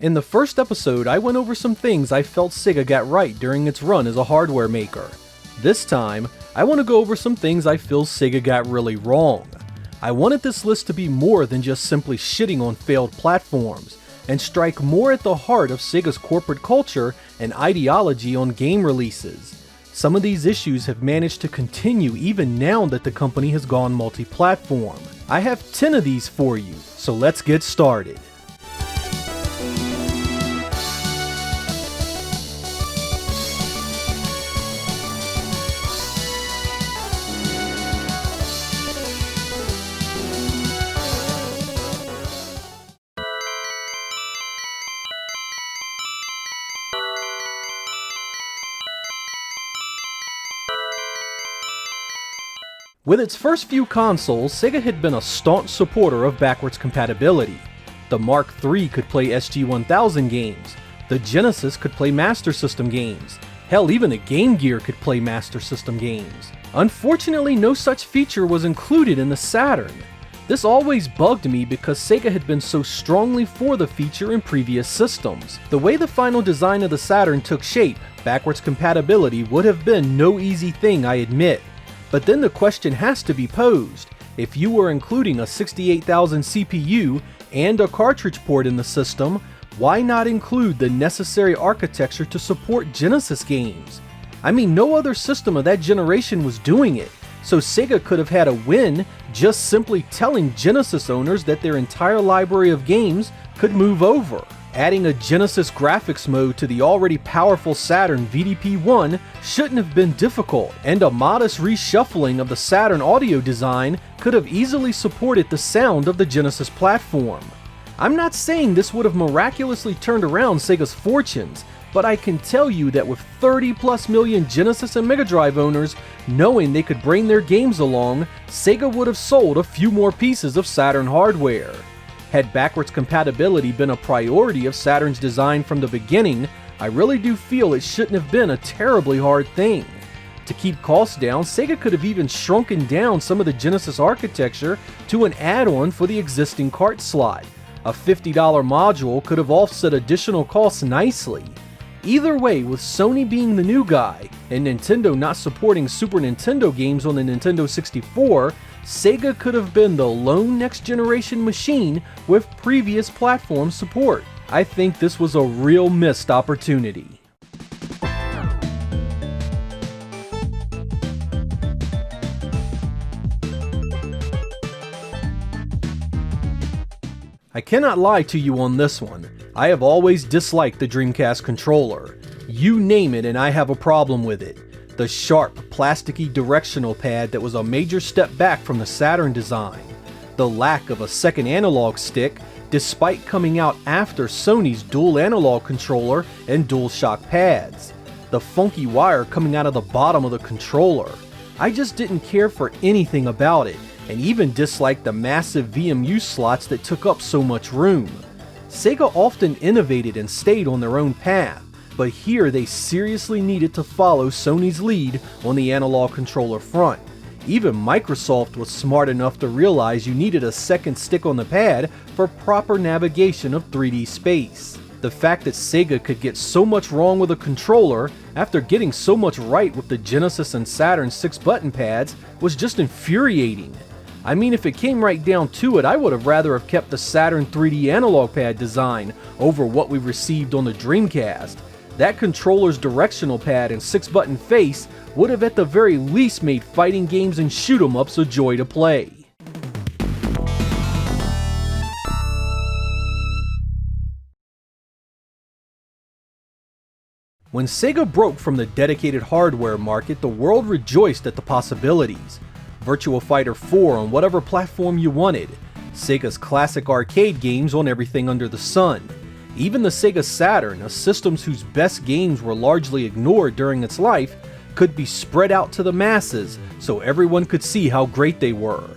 In the first episode, I went over some things I felt Sega got right during its run as a hardware maker. This time, I want to go over some things I feel Sega got really wrong. I wanted this list to be more than just simply shitting on failed platforms, and strike more at the heart of Sega's corporate culture and ideology on game releases. Some of these issues have managed to continue even now that the company has gone multi-platform. I have 10 of these for you, so let's get started. With its first few consoles, Sega had been a staunch supporter of backwards compatibility. The Mark III could play SG-1000 games, the Genesis could play Master System games, hell, even the Game Gear could play Master System games. Unfortunately, no such feature was included in the Saturn. This always bugged me because Sega had been so strongly for the feature in previous systems. The way the final design of the Saturn took shape, backwards compatibility would have been no easy thing, I admit. But then the question has to be posed, if you were including a 68,000 CPU and a cartridge port in the system, why not include the necessary architecture to support Genesis games? I mean, no other system of that generation was doing it, so Sega could have had a win just simply telling Genesis owners that their entire library of games could move over. Adding a Genesis graphics mode to the already powerful Saturn VDP-1 shouldn't have been difficult, and a modest reshuffling of the Saturn audio design could have easily supported the sound of the Genesis platform. I'm not saying this would have miraculously turned around Sega's fortunes, but I can tell you that with 30+ million Genesis and Mega Drive owners knowing they could bring their games along, Sega would have sold a few more pieces of Saturn hardware. Had backwards compatibility been a priority of Saturn's design from the beginning, I really do feel it shouldn't have been a terribly hard thing. To keep costs down, Sega could have even shrunken down some of the Genesis architecture to an add-on for the existing cart slot. A $50 module could have offset additional costs nicely. Either way, with Sony being the new guy, and Nintendo not supporting Super Nintendo games on the Nintendo 64, Sega could have been the lone next-generation machine with previous platform support. I think this was a real missed opportunity. I cannot lie to you on this one. I have always disliked the Dreamcast Controller. You name it and I have a problem with it. The sharp, plasticky directional pad that was a major step back from the Saturn design. The lack of a second analog stick, despite coming out after Sony's dual analog controller and DualShock pads. The funky wire coming out of the bottom of the controller. I just didn't care for anything about it, and even disliked the massive VMU slots that took up so much room. Sega often innovated and stayed on their own path, but here they seriously needed to follow Sony's lead on the analog controller front. Even Microsoft was smart enough to realize you needed a second stick on the pad for proper navigation of 3D space. The fact that Sega could get so much wrong with a controller after getting so much right with the Genesis and Saturn 6-button pads was just infuriating. I mean, if it came right down to it, I would have rather have kept the Saturn 3D analog pad design over what we received on the Dreamcast. That controller's directional pad and 6-button face would have at the very least made fighting games and shoot-em-ups a joy to play. When Sega broke from the dedicated hardware market, the world rejoiced at the possibilities. Virtua Fighter 4 on whatever platform you wanted, Sega's classic arcade games on everything under the sun. Even the Sega Saturn, a system whose best games were largely ignored during its life, could be spread out to the masses so everyone could see how great they were.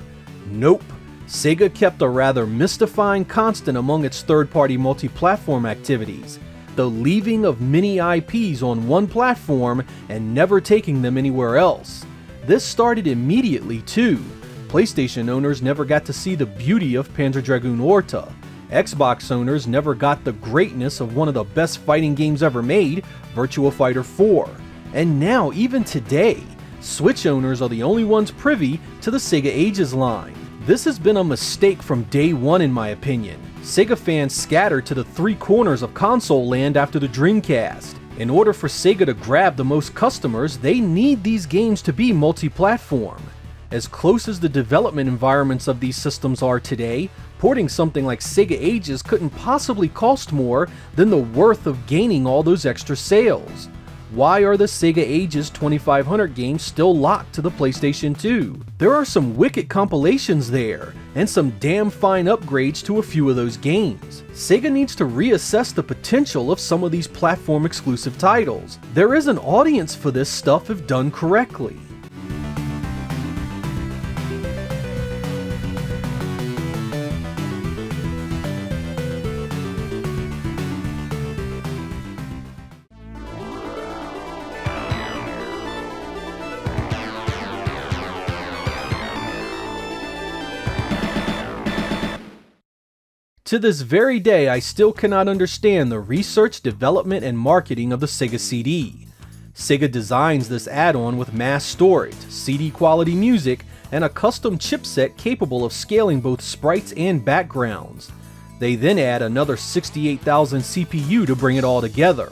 Nope. Sega kept a rather mystifying constant among its third-party multi-platform activities, the leaving of many IPs on one platform and never taking them anywhere else. This started immediately too. PlayStation owners never got to see the beauty of Panzer Dragoon Orta. Xbox owners never got the greatness of one of the best fighting games ever made, Virtua Fighter 4. And now, even today, Switch owners are the only ones privy to the Sega Ages line. This has been a mistake from day one in my opinion. Sega fans scattered to the three corners of console land after the Dreamcast. In order for Sega to grab the most customers, they need these games to be multi-platform. As close as the development environments of these systems are today, porting something like Sega Ages couldn't possibly cost more than the worth of gaining all those extra sales. Why are the Sega Ages 2500 games still locked to the PlayStation 2? There are some wicked compilations there, and some damn fine upgrades to a few of those games. Sega needs to reassess the potential of some of these platform exclusive titles. There is an audience for this stuff if done correctly. To this very day, I still cannot understand the research, development, and marketing of the Sega CD. Sega designs this add-on with mass storage, CD quality music, and a custom chipset capable of scaling both sprites and backgrounds. They then add another 68,000 CPU to bring it all together.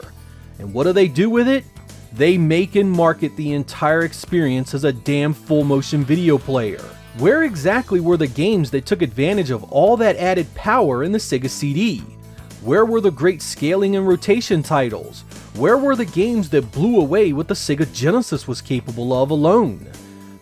And what do they do with it? They make and market the entire experience as a damn full motion video player. Where exactly were the games that took advantage of all that added power in the Sega CD? Where were the great scaling and rotation titles? Where were the games that blew away what the Sega Genesis was capable of alone?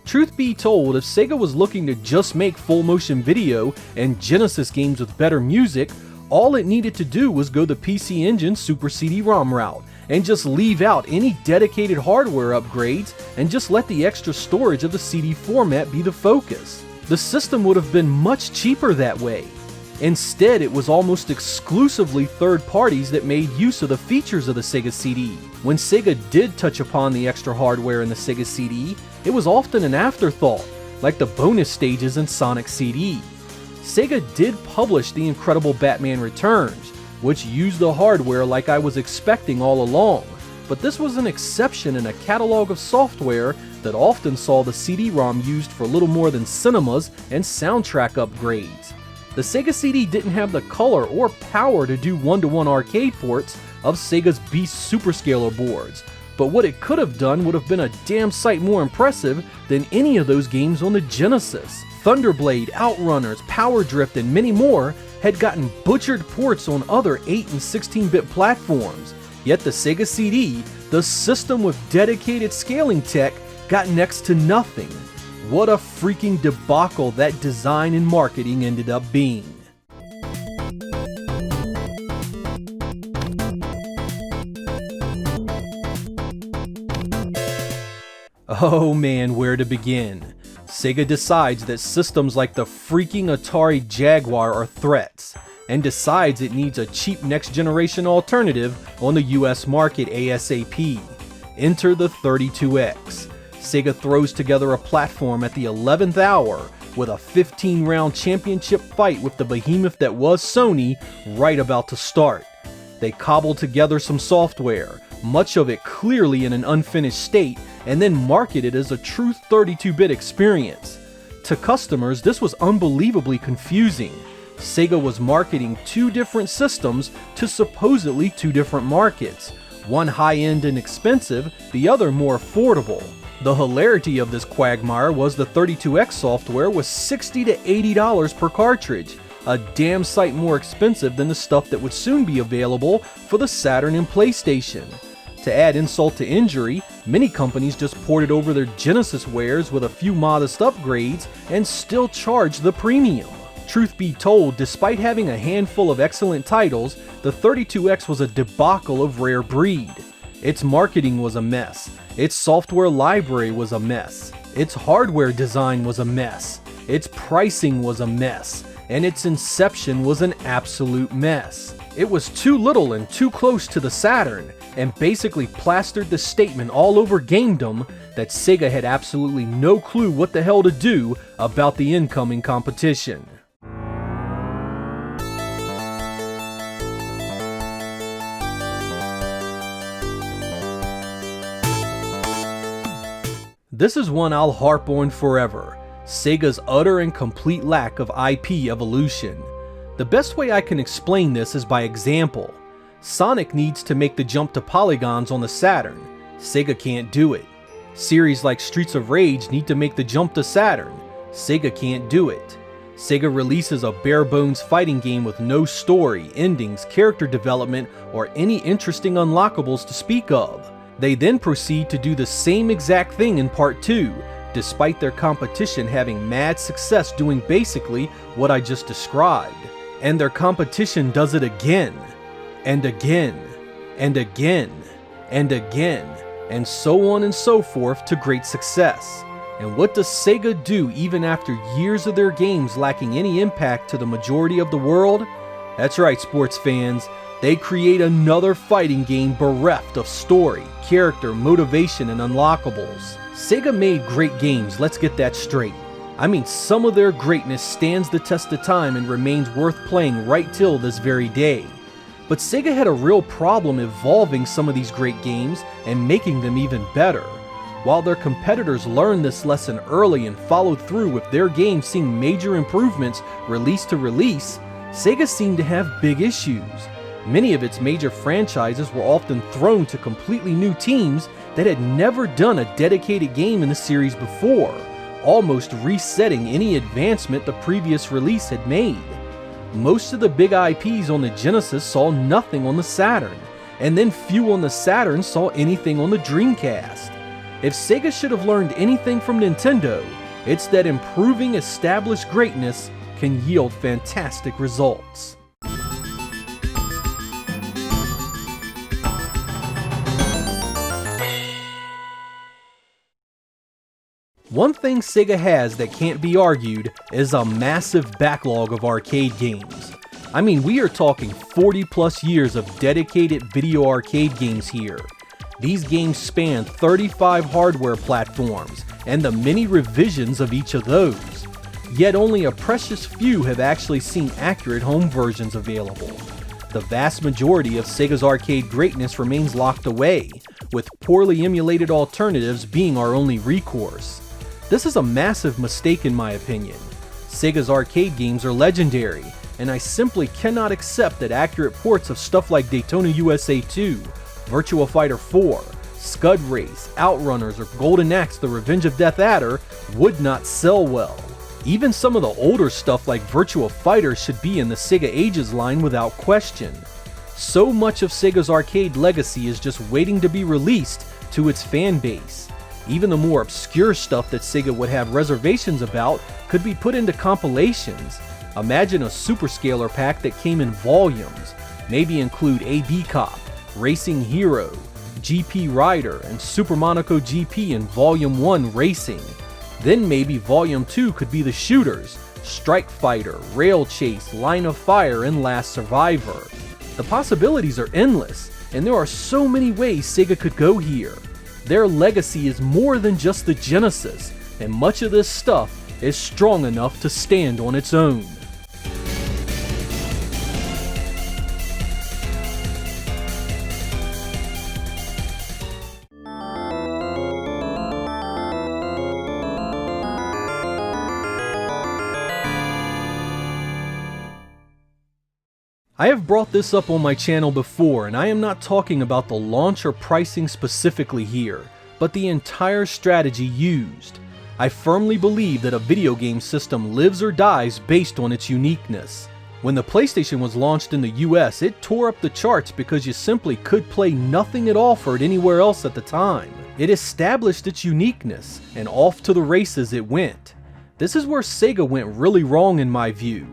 Truth be told, if Sega was looking to just make full motion video and Genesis games with better music, all it needed to do was go the PC Engine Super CD-ROM route and just leave out any dedicated hardware upgrades and just let the extra storage of the CD format be the focus. The system would have been much cheaper that way. Instead, it was almost exclusively third parties that made use of the features of the Sega CD. When Sega did touch upon the extra hardware in the Sega CD, it was often an afterthought, like the bonus stages in Sonic CD. Sega did publish The Incredible Batman Returns, which used the hardware like I was expecting all along, but this was an exception in a catalog of software that often saw the CD-ROM used for little more than cinemas and soundtrack upgrades. The Sega CD didn't have the color or power to do one-to-one arcade ports of Sega's Beast Superscaler boards, but what it could have done would have been a damn sight more impressive than any of those games on the Genesis. Thunderblade, Outrunners, Power Drift, and many more had gotten butchered ports on other 8 and 16-bit platforms, yet the Sega CD, the system with dedicated scaling tech, got next to nothing. What a freaking debacle that design and marketing ended up being. Oh man, where to begin? Sega decides that systems like the freaking Atari Jaguar are threats, and decides it needs a cheap next-generation alternative on the US market ASAP. Enter the 32X. Sega throws together a platform at the 11th hour with a 15-round championship fight with the behemoth that was Sony right about to start. They cobble together some software, much of it clearly in an unfinished state, and then market it as a true 32-bit experience. To customers, this was unbelievably confusing. Sega was marketing two different systems to supposedly two different markets, one high-end and expensive, the other more affordable. The hilarity of this quagmire was the 32X software was $60 to $80 per cartridge, a damn sight more expensive than the stuff that would soon be available for the Saturn and PlayStation. To add insult to injury, many companies just ported over their Genesis wares with a few modest upgrades and still charged the premium. Truth be told, despite having a handful of excellent titles, the 32X was a debacle of rare breed. Its marketing was a mess, its software library was a mess, its hardware design was a mess, its pricing was a mess, and its inception was an absolute mess. It was too little and too close to the Saturn, and basically plastered the statement all over gamedom that Sega had absolutely no clue what the hell to do about the incoming competition. This is one I'll harp on forever: Sega's utter and complete lack of IP evolution. The best way I can explain this is by example. Sonic needs to make the jump to polygons on the Saturn. Sega can't do it. Series like Streets of Rage need to make the jump to Saturn. Sega can't do it. Sega releases a bare-bones fighting game with no story, endings, character development, or any interesting unlockables to speak of. They then proceed to do the same exact thing in Part 2, despite their competition having mad success doing basically what I just described. And their competition does it again, and again, and again, and again, and so on and so forth to great success. And what does Sega do even after years of their games lacking any impact to the majority of the world? That's right, sports fans. They create another fighting game bereft of story, character, motivation, and unlockables. Sega made great games, let's get that straight. I mean, some of their greatness stands the test of time and remains worth playing right till this very day. But Sega had a real problem evolving some of these great games and making them even better. While their competitors learned this lesson early and followed through with their games seeing major improvements release to release, Sega seemed to have big issues. Many of its major franchises were often thrown to completely new teams that had never done a dedicated game in the series before, almost resetting any advancement the previous release had made. Most of the big IPs on the Genesis saw nothing on the Saturn, and then few on the Saturn saw anything on the Dreamcast. If Sega should have learned anything from Nintendo, it's that improving established greatness can yield fantastic results. One thing Sega has that can't be argued is a massive backlog of arcade games. I mean, we are talking 40 plus years of dedicated video arcade games here. These games span 35 hardware platforms and the many revisions of each of those. Yet only a precious few have actually seen accurate home versions available. The vast majority of Sega's arcade greatness remains locked away, with poorly emulated alternatives being our only recourse. This is a massive mistake in my opinion. Sega's arcade games are legendary, and I simply cannot accept that accurate ports of stuff like Daytona USA 2, Virtua Fighter 4, Scud Race, Outrunners, or Golden Axe The Revenge of Death Adder would not sell well. Even some of the older stuff like Virtua Fighter should be in the Sega Ages line without question. So much of Sega's arcade legacy is just waiting to be released to its fan base. Even the more obscure stuff that Sega would have reservations about could be put into compilations. Imagine a Superscaler pack that came in volumes, maybe include AB Cop, Racing Hero, GP Rider, and Super Monaco GP in Volume 1 Racing. Then maybe Volume 2 could be the shooters, Strike Fighter, Rail Chase, Line of Fire, and Last Survivor. The possibilities are endless, and there are so many ways Sega could go here. Their legacy is more than just the Genesis, and much of this stuff is strong enough to stand on its own. I have brought this up on my channel before, and I am not talking about the launch or pricing specifically here, but the entire strategy used. I firmly believe that a video game system lives or dies based on its uniqueness. When the PlayStation was launched in the US, it tore up the charts because you simply could play nothing at all for it anywhere else at the time. It established its uniqueness, and off to the races it went. This is where Sega went really wrong in my view.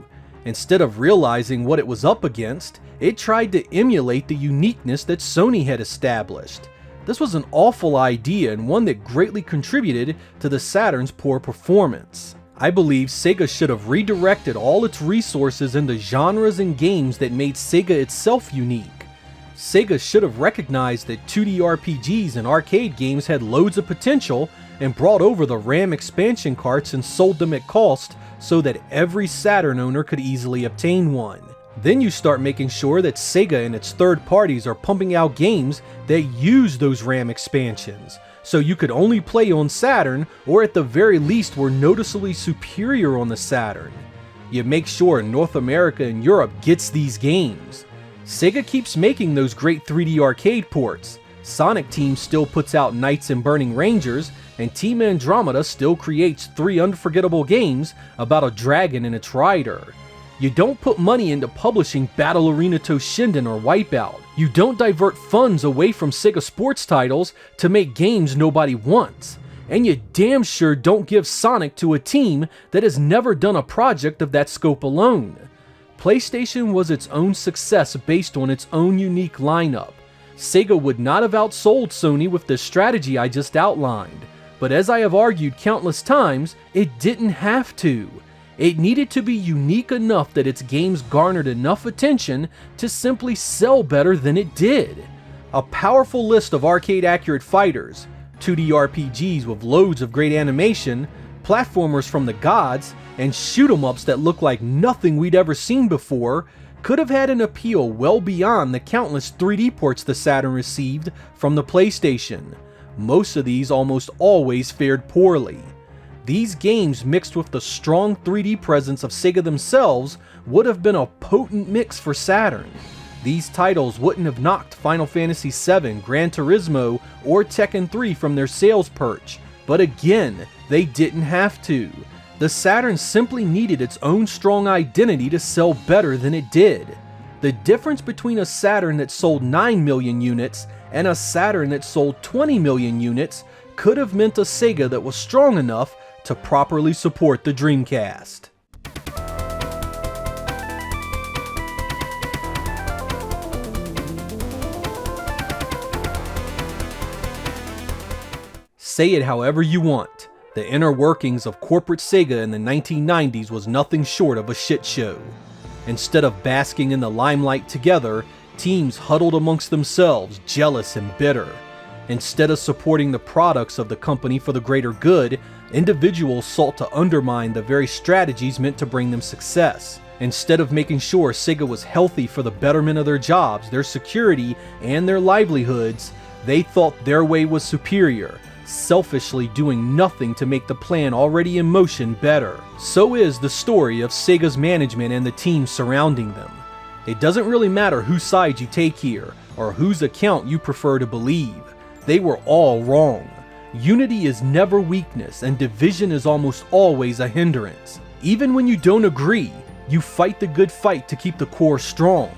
Instead of realizing what it was up against, it tried to emulate the uniqueness that Sony had established. This was an awful idea and one that greatly contributed to the Saturn's poor performance. I believe Sega should have redirected all its resources into genres and games that made Sega itself unique. Sega should have recognized that 2D RPGs and arcade games had loads of potential and brought over the RAM expansion carts and sold them at cost so that every Saturn owner could easily obtain one. Then you start making sure that Sega and its third parties are pumping out games that use those RAM expansions, so you could only play on Saturn, or at the very least were noticeably superior on the Saturn. You make sure North America and Europe gets these games. Sega keeps making those great 3D arcade ports. Sonic Team still puts out Knights and Burning Rangers, and Team Andromeda still creates 3 unforgettable games about a dragon and its rider. You don't put money into publishing Battle Arena Toshinden or Wipeout. You don't divert funds away from Sega sports titles to make games nobody wants. And you damn sure don't give Sonic to a team that has never done a project of that scope alone. PlayStation was its own success based on its own unique lineup. Sega would not have outsold Sony with the strategy I just outlined, but as I have argued countless times, it didn't have to. It needed to be unique enough that its games garnered enough attention to simply sell better than it did. A powerful list of arcade-accurate fighters, 2D RPGs with loads of great animation, platformers from the gods, and shoot-'em-ups that look like nothing we'd ever seen before could have had an appeal well beyond the countless 3D ports the Saturn received from the PlayStation. Most of these almost always fared poorly. These games mixed with the strong 3D presence of Sega themselves would have been a potent mix for Saturn. These titles wouldn't have knocked Final Fantasy VII, Gran Turismo, or Tekken 3 from their sales perch, but again, they didn't have to. The Saturn simply needed its own strong identity to sell better than it did. The difference between a Saturn that sold 9 million units and a Saturn that sold 20 million units could have meant a Sega that was strong enough to properly support the Dreamcast. Say it however you want, the inner workings of corporate Sega in the 1990s was nothing short of a shit show. Instead of basking in the limelight together, teams huddled amongst themselves, jealous and bitter. Instead of supporting the products of the company for the greater good, individuals sought to undermine the very strategies meant to bring them success. Instead of making sure Sega was healthy for the betterment of their jobs, their security, and their livelihoods, they thought their way was superior, selfishly doing nothing to make the plan already in motion better. So is the story of Sega's management and the team surrounding them. It doesn't really matter whose side you take here, or whose account you prefer to believe. They were all wrong. Unity is never weakness, and division is almost always a hindrance. Even when you don't agree, you fight the good fight to keep the core strong.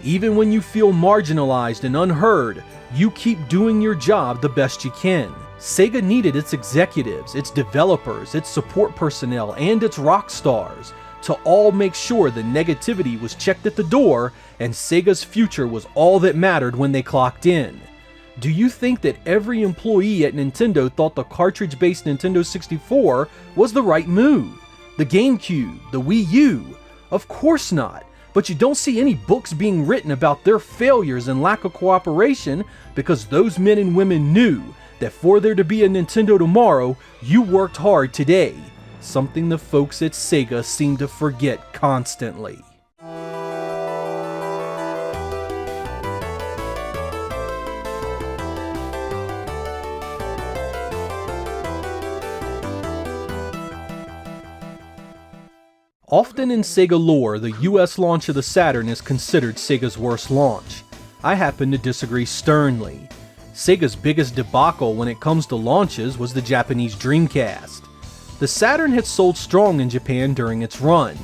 Even when you feel marginalized and unheard, you keep doing your job the best you can. Sega needed its executives, its developers, its support personnel, and its rock stars to all make sure the negativity was checked at the door and Sega's future was all that mattered when they clocked in. Do you think that every employee at Nintendo thought the cartridge-based Nintendo 64 was the right move? The GameCube, the Wii U? Of course not. But you don't see any books being written about their failures and lack of cooperation because those men and women knew that for there to be a Nintendo tomorrow, you worked hard today. Something the folks at Sega seem to forget constantly. Often in Sega lore, the US launch of the Saturn is considered Sega's worst launch. I happen to disagree sternly. Sega's biggest debacle when it comes to launches was the Japanese Dreamcast. The Saturn had sold strong in Japan during its run.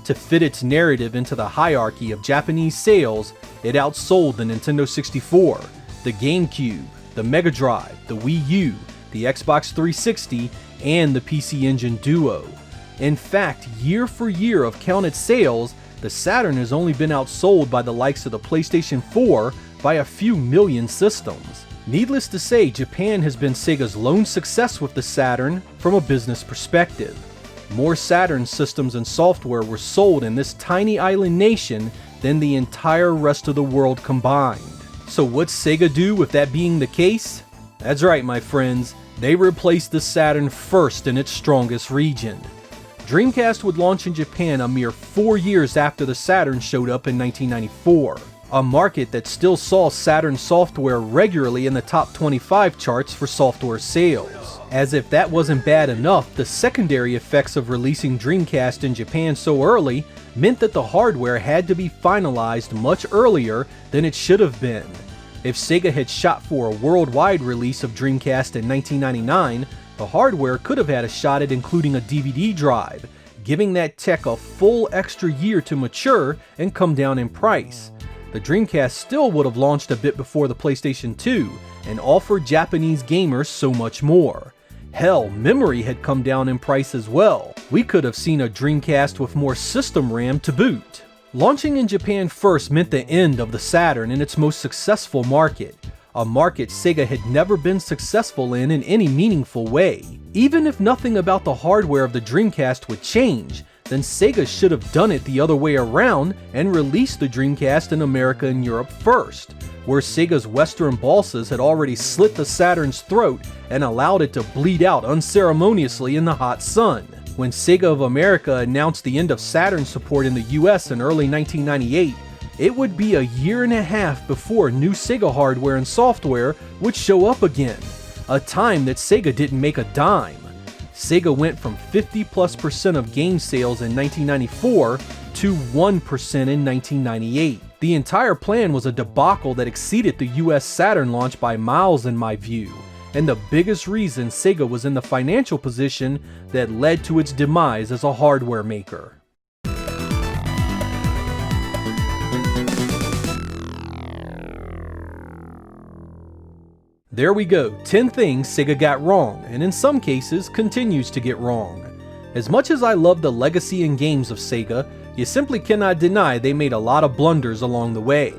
To fit its narrative into the hierarchy of Japanese sales, it outsold the Nintendo 64, the GameCube, the Mega Drive, the Wii U, the Xbox 360, and the PC Engine Duo. In fact, year for year of counted sales, the Saturn has only been outsold by the likes of the PlayStation 4 by a few million systems. Needless to say, Japan has been Sega's lone success with the Saturn from a business perspective. More Saturn systems and software were sold in this tiny island nation than the entire rest of the world combined. So what's Sega do with that being the case? That's right, my friends, they replaced the Saturn first in its strongest region. Dreamcast would launch in Japan a mere 4 years after the Saturn showed up in 1994. a market that still saw Saturn software regularly in the top 25 charts for software sales. As if that wasn't bad enough, the secondary effects of releasing Dreamcast in Japan so early meant that the hardware had to be finalized much earlier than it should have been. If Sega had shot for a worldwide release of Dreamcast in 1999, the hardware could have had a shot at including a DVD drive, giving that tech a full extra year to mature and come down in price. The Dreamcast still would have launched a bit before the PlayStation 2 and offered Japanese gamers so much more. Hell, memory had come down in price as well. We could have seen a Dreamcast with more system RAM to boot. Launching in Japan first meant the end of the Saturn in its most successful market, a market Sega had never been successful in any meaningful way. Even if nothing about the hardware of the Dreamcast would change, then Sega should have done it the other way around and released the Dreamcast in America and Europe first, where Sega's Western bosses had already slit the Saturn's throat and allowed it to bleed out unceremoniously in the hot sun. When Sega of America announced the end of Saturn support in the US in early 1998, it would be a year and a half before new Sega hardware and software would show up again, a time that Sega didn't make a dime. Sega went from 50+% of game sales in 1994 to 1% in 1998. The entire plan was a debacle that exceeded the US Saturn launch by miles in my view, and the biggest reason Sega was in the financial position that led to its demise as a hardware maker. There we go, 10 things Sega got wrong, and in some cases continues to get wrong. As much as I love the legacy and games of Sega, you simply cannot deny they made a lot of blunders along the way.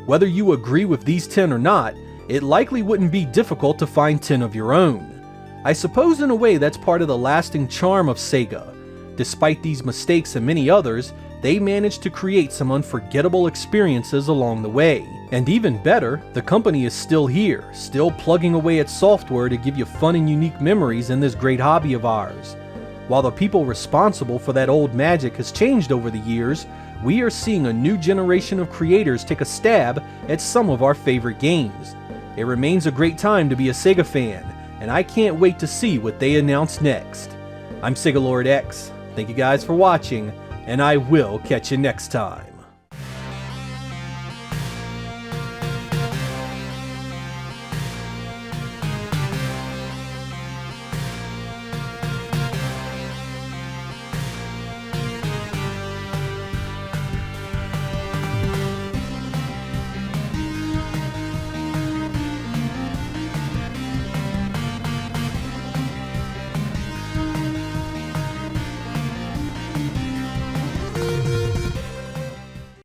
Whether you agree with these 10 or not, it likely wouldn't be difficult to find 10 of your own. I suppose in a way that's part of the lasting charm of Sega. Despite these mistakes and many others, they managed to create some unforgettable experiences along the way. And even better, the company is still here, still plugging away at software to give you fun and unique memories in this great hobby of ours. While the people responsible for that old magic has changed over the years, we are seeing a new generation of creators take a stab at some of our favorite games. It remains a great time to be a Sega fan, and I can't wait to see what they announce next. I'm Sega Lord X, thank you guys for watching, and I will catch you next time.